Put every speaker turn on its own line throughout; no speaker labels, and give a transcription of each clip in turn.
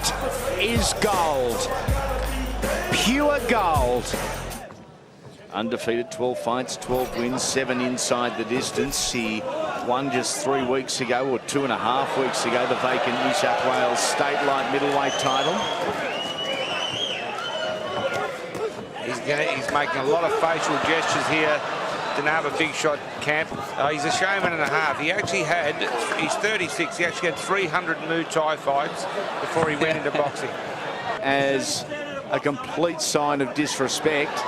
That is gold. Pure gold. Undefeated, 12 fights, 12 wins, 7 inside the distance. He won just 3 weeks ago, or 2.5 weeks ago, the vacant New South Wales state light middleweight title.
He's making a lot of facial gestures here. Didn't have a big shot camp. He's a showman and a half. He actually had, he's 36, he actually had 300 Muay Thai fights before he went into boxing.
As a complete sign of disrespect.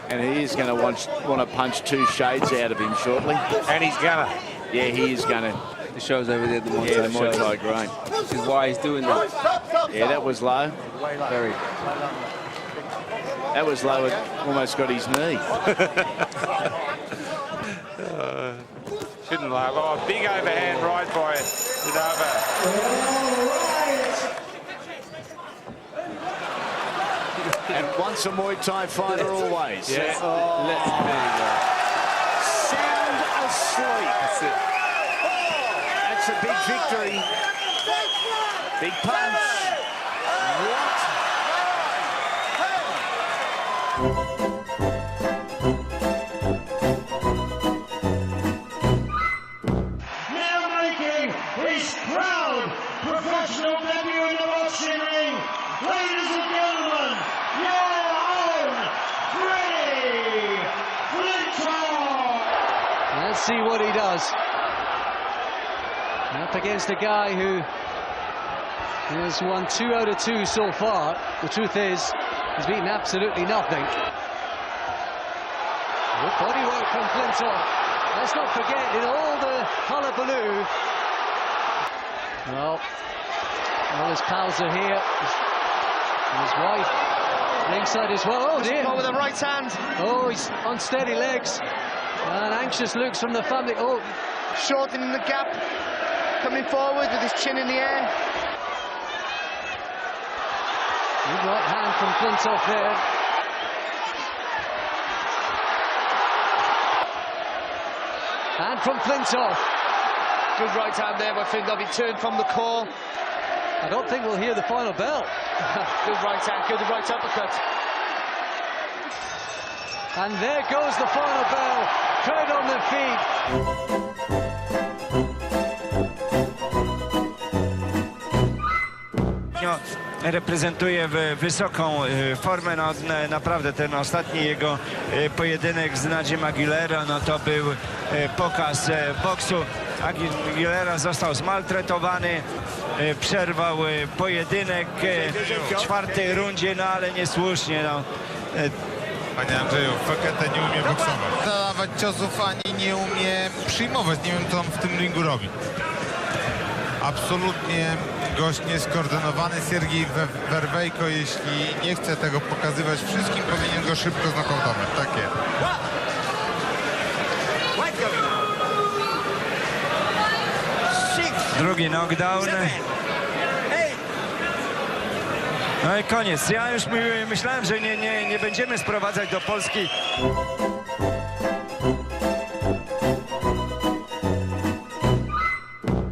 And he is going to want to punch 2 shades out of him shortly.
And he's gonna.
Yeah, he is going to.
The show's over there, the Muay Thai.
Yeah, the Muay Thai, great.
This is why he's doing that.
Yeah, that was low.
Very.
That was low. It almost got his knee.
Shouldn't laugh. Oh, big overhand right by Sadava.
And once a Muay Thai fighter, always.
Yeah.
Oh.
There you go.
Sound asleep.
That's it.
That's a big victory. Big punch. What?
Now making his proud professional debut in the boxing ring, ladies and gentlemen, your own Freddie Flintoff.
Let's see what he does. Up against a guy who has won 2 out of 2 so far. The truth is, he's beaten absolutely nothing. Good body work from Flintoff. Let's not forget, in all the hullabaloo, well, all his pals are here. And his wife ringside as well. Oh dear.
With the right hand.
Oh, he's on steady legs. And anxious looks from the family. Oh,
Shortening the gap. Coming forward with his chin in the air.
good right hand from Flintoff there. And from Flintoff.
Good right hand there by Flintoff. He turned from the core.
I don't think we'll hear the final bell.
Good right hand, good right uppercut.
And there goes the final bell. Crowd on their feet.
Reprezentuje wysoką formę, no, naprawdę ten ostatni jego pojedynek z Nadziem Aguilera, no to był pokaz boksu. Aguilera został zmaltretowany, przerwał pojedynek w czwartej rundzie, no ale niesłusznie. No.
Panie Andrzeju, Fekete nie umie boksować. Zadawać ciosów ani nie umie przyjmować. Nie wiem, co on w tym ringu robi. Absolutnie gość nieskoordynowany. Siergiej Werwejko, jeśli nie chce tego pokazywać wszystkim, powinien go szybko znokautować. Takie.
Drugi knockdown. No i koniec. Ja już myślałem, że nie będziemy sprowadzać do Polski.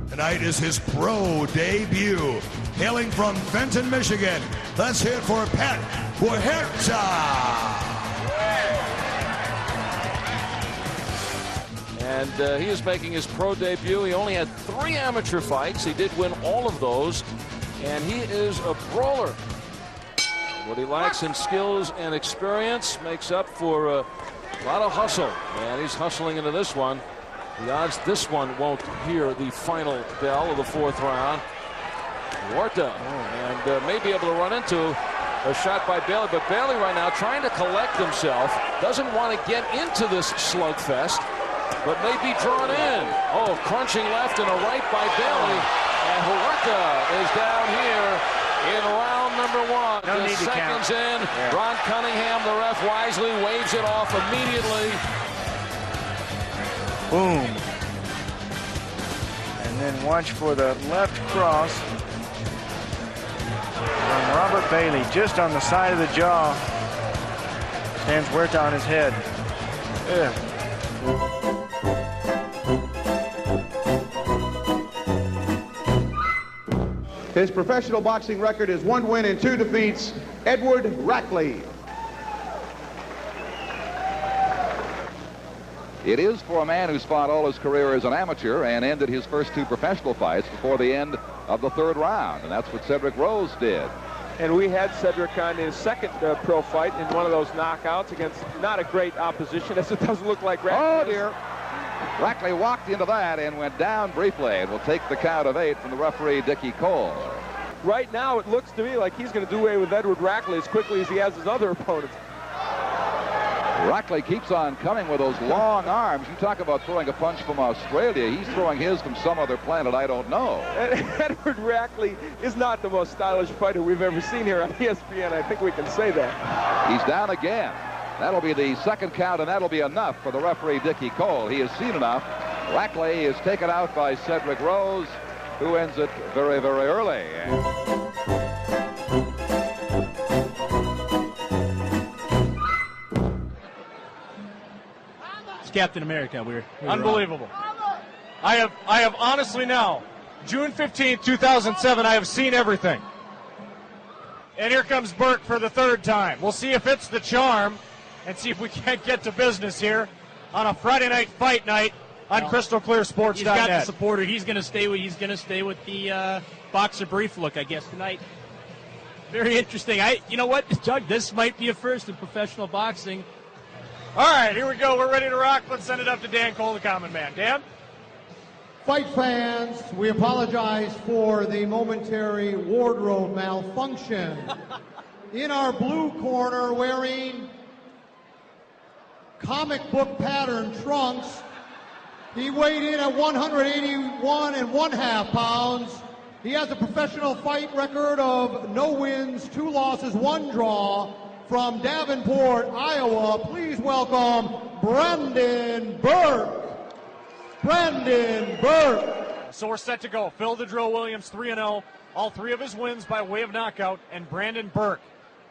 Tonight is his pro debut. Hailing from Fenton, Michigan, let's hear it for Pat Huerta.
And he is making his pro debut. He only had 3 amateur fights. He did win all of those. And he is a brawler. What he lacks in skills and experience makes up for a lot of hustle. And he's hustling into this one. The odds this one won't hear the final bell of the 4th round. Huerta and may be able to run into a shot by Bailey. But Bailey right now trying to collect himself. Doesn't want to get into this slugfest, but may be drawn in. Oh, crunching left and a right by Bailey. And Huerta is down here in round number 1.
No need to count.
Seconds in.
Yeah.
Ron Cunningham, the ref, wisely waves it off immediately.
Boom. And then watch for the left cross from Robert Bailey, just on the side of the jaw. Stands Huerta on his head. Yeah.
His professional boxing record is 1 win and 2 defeats. Edward Rackley.
It is for a man who's fought all his career as an amateur and ended his first 2 professional fights before the end of the 3rd round, and that's what Cedric Rose did.
And we had Cedric on his second pro fight in one of those knockouts against not a great opposition, as it doesn't look like Rackley.
Oh, dear. Rackley walked into that and went down briefly and will take the count of 8 from the referee, Dickie Cole.
Right now, it looks to me like he's going to do away with Edward Rackley as quickly as he has his other opponents.
Rackley keeps on coming with those long arms. You talk about throwing a punch from Australia. He's throwing his from some other planet I don't know.
Edward Rackley is not the most stylish fighter we've ever seen here on ESPN. I think we can say that.
He's down again. That'll be the 2nd count, and that'll be enough for the referee, Dickie Cole. He has seen enough. Rackley is taken out by Cedric Rose, who ends it very, very early.
It's Captain America. We're unbelievable. I have honestly now, June 15th, 2007, I have seen everything. And here comes Burke for the 3rd time. We'll see if it's the charm and see if we can't get to business here on a Friday night fight night on CrystalClearSports.net.
He's got the supporter. He's going to stay with the boxer brief look, I guess, tonight. Very interesting. You know what, Doug? This might be a first in professional boxing.
All right, here we go. We're ready to rock. Let's send it up to Dan Cole, the common man. Dan?
Fight fans, we apologize for the momentary wardrobe malfunction. In our blue corner, wearing comic book pattern trunks, he weighed in at 181 1/2 pounds. He has a professional fight record of no wins, 2 losses, 1 draw. From Davenport, Iowa, please welcome Brandon Burke. Brandon Burke.
So we're set to go. Phil the Drill Williams, 3-0. All 3 of his wins by way of knockout. And Brandon Burke,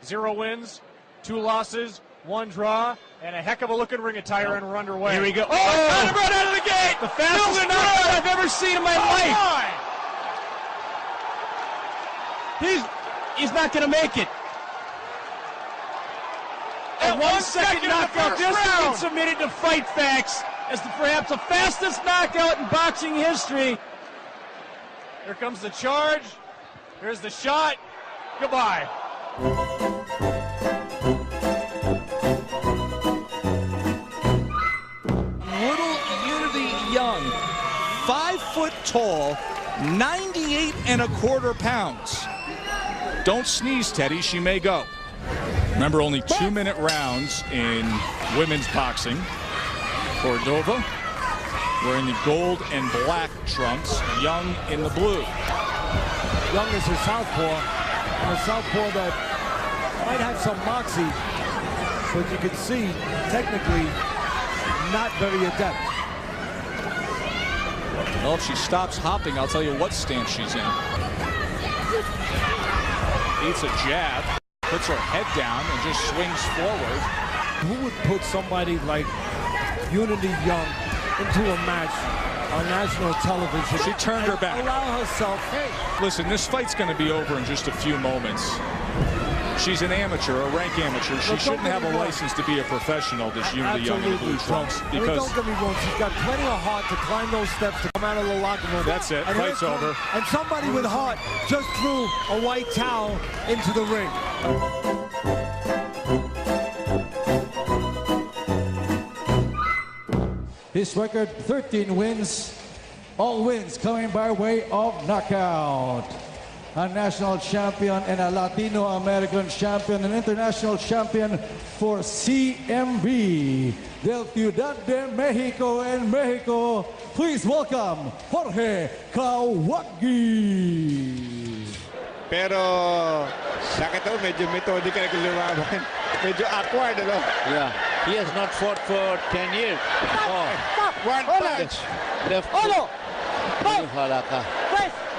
0 wins, 2 losses, 1 draw, and a heck of a looking ring attire, and we're underway.
Here we go.
Oh! Right out of the gate!
The fastest knockout I've ever seen in my life. He's not going to make it. A 1 second knockout just to get submitted to Fight Facts as perhaps the fastest knockout in boxing history.
Here comes the charge. Here's the shot. Goodbye.
Little Unity Young, 5 foot tall, 98 1/4 pounds. Don't sneeze, Teddy. She may go.
Remember, only 2-minute rounds in women's boxing. Cordova wearing the gold and black trunks, Young in the blue.
Young is a southpaw, and a southpaw that might have some moxie, but you can see, technically, not very adept.
Well, if she stops hopping, I'll tell you what stance she's in. Eats a jab, puts her head down, and just swings forward.
Who would put somebody like Unity Young into a match on national television?
She turned her back.
Allow herself.
Listen, this fight's going to be over in just a few moments. She's an amateur, a rank amateur. She shouldn't have a license to be a professional, this Unity Young in the blue trunks. Because
don't get me wrong, she's got plenty of heart to climb those steps to come out of the locker room.
That's it.
And
Fight's over.
And somebody with heart just threw a white towel into the ring.
His record, 13 wins, all wins coming by way of knockout. A national champion and a Latino American champion, an international champion for CMB, del Ciudad de Mexico and Mexico. Please welcome Jorge Kawagi.
Pero sa ito, medyo methodical na lumaban. Medyo awkward, ano?
Yeah, he has not fought for 10 years. Oh.
One punch.
Left foot. Maniwala ka.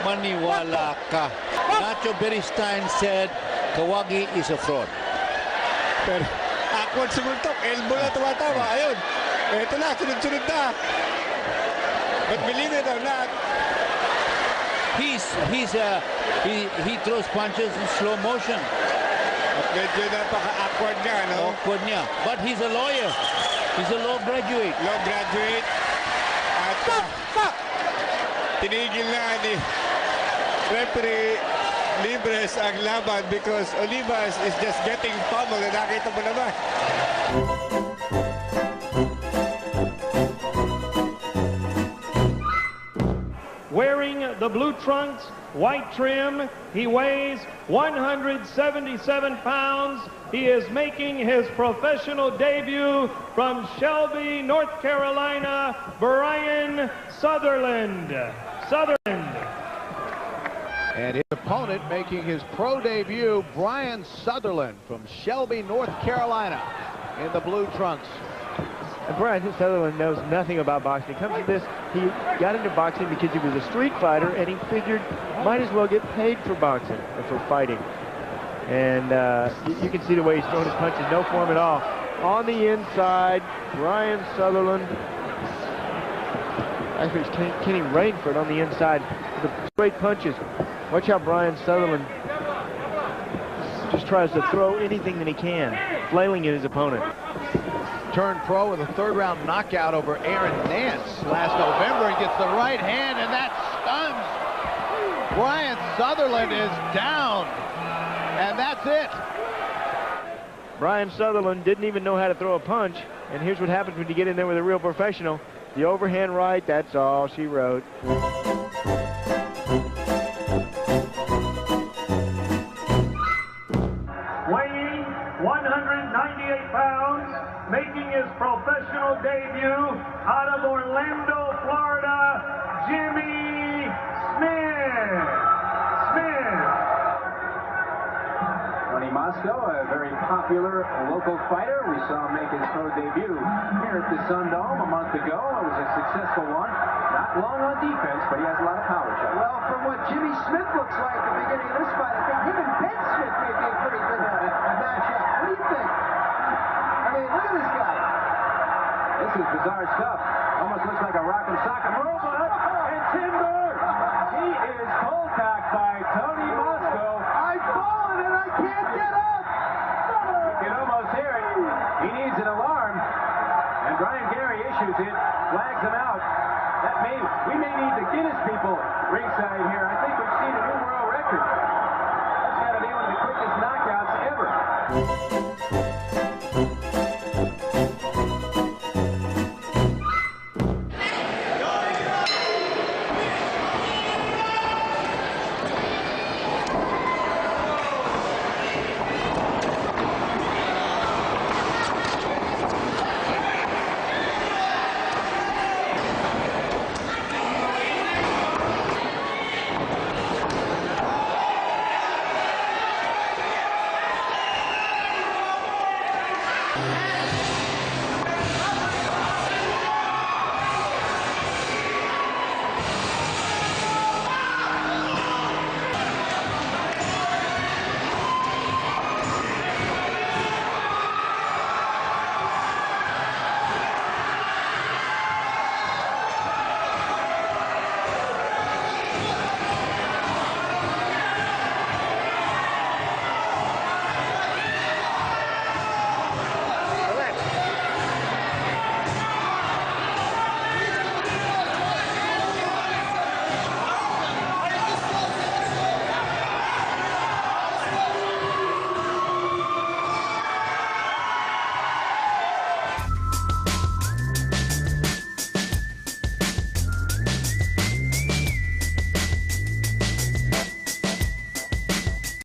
Maniwala ka. Nacho Beristain said Kawagi is a fraud.
Pero awkward sumultok. Elbow na tumatawa. Ayun. Ito na, sunod-sunod na. But believe it or not,
he throws punches in slow motion.
Medyo napaka-awkward niya, no?
Awkward niya. But he's a lawyer. He's a law graduate.
Law graduate. At tinigil na ni referee Libres ang laban because Olivas is just getting pummeled. Nakita mo naman.
Wearing the blue trunks, white trim, he weighs 177 pounds. He is making his professional debut from Shelby, North Carolina, Brian Sutherland.
And his opponent making his pro debut, Brian Sutherland from Shelby, North Carolina, in the blue trunks.
And Brian Sutherland knows nothing about boxing. He comes to this, he got into boxing because he was a street fighter, and he figured might as well get paid for boxing or for fighting. And you can see the way he's throwing his punches, no form at all. On the inside, Brian Sutherland. Actually, it's Kenny Rainford on the inside with the straight punches. Watch how Brian Sutherland just tries to throw anything that he can, flailing at his opponent.
Turned pro with a third-round knockout over Aaron Nance last November and gets the right hand, and that stuns. Brian Sutherland is down, and that's it.
Brian Sutherland didn't even know how to throw a punch, and here's what happens when you get in there with a real professional. The overhand right, that's all she wrote.
Weighing 198 pounds, making his professional debut out of Orlando, Florida, Jimmy Smith.
Tony Moscow, a very popular local fighter. We saw him make his pro debut here at the Sun Dome a month ago. It was a successful one. Not long on defense, but he has a lot of power.
Well, from what Jimmy Smith looks like at the beginning of this fight, I think him and Ben Smith may be a pretty good matchup. What do you think? I mean, look at this guy.
This is bizarre stuff. Almost looks like a rock and sock. Robot and Timber. He is cold-cocked by Tony Moscow.
I've fallen and I can't get up.
You can almost hear it. He needs an alarm. And Brian Gary issues it, flags him out. We may need the Guinness people ringside here. I think we've seen a new world record.